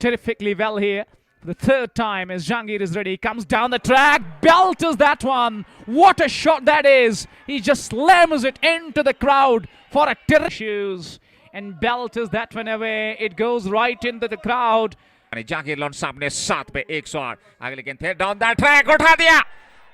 terrifically well here. For the third time as Jahangir is ready, comes down the track, belters that one. What a shot that is. He just slams it into the crowd for a terrific shoes and belters that one away. It goes right into the crowd. Jahangir lawn सामने 7 पे 108 अगले गेंद फिर down the track उठा दिया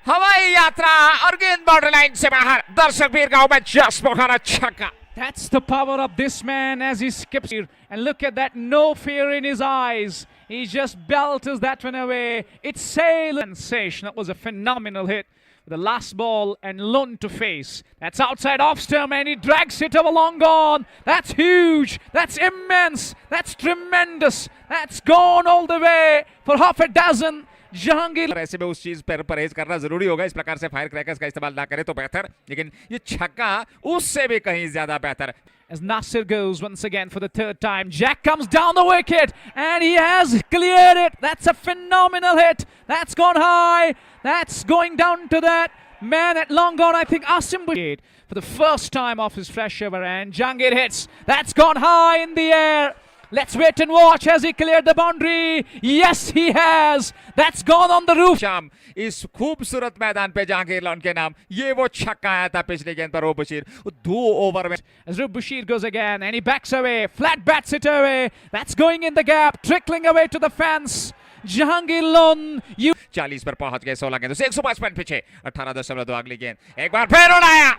हवाई यात्रा और गेंद बॉर्डर लाइन से बाहर दर्शक वीर गांव में जस्ट पोखरा छक्का. That's the power of this man as he skips here. And look at that, no fear in his eyes. He just belters that one away. It's sensation. That was a phenomenal hit. The last ball and Lund to face. That's outside off stump and he drags it over long gone. That's huge. That's immense. That's tremendous. That's gone all the way for half a dozen. Jahangir ऐसे में उस चीज पर परहेज करना जरूरी होगा. इस प्रकार से फायर क्रैकर्स का इस्तेमाल ना करें तो बेहतर, लेकिन ये छक्का उससे भी कहीं ज्यादा बेहतर. As Nasir goes once again for the third time, Jack comes down the wicket and he has cleared it. That's a phenomenal hit. That's gone high. That's going down to that man at long gone, I think, Asim Bashir for the first time off his fresh over, and Jahangir hits. That's gone high in the air. Let's wait and watch. Has he cleared the boundary? Yes, he has. That's gone on the roof. शाम इस खूबसूरत मैदान पे Jahangir lawn के नाम ये वो छक्का आया था पिछले गेंद पर. रूप बशीर 2 ओवर में. As Roof Bashir goes again and he backs away, flat bats it away. That's going in the gap, trickling away to the fence. Jahangir Lon, 40 पर पहुंच गए. 16 गेंदों से 155 पिछे. 18.2 अगली गेंद एक बार फिर उड़ाया,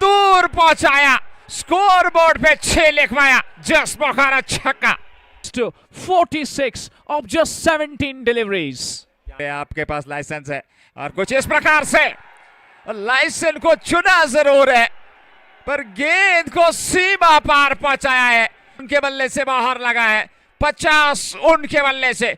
दूर पहुंचाया, स्कोर बोर्ड पे 6 लिखवाया. जस्ट पोखरा छक्का. to 46 of just 17 deliveries. आपके पास लाइसेंस है और कुछ इस प्रकार से लाइसेंस को चुना जरूर है पर गेंद को सीमा पार पहुंचाया है. उनके बल्ले से बाहर लगा है. 50 उनके बल्ले से.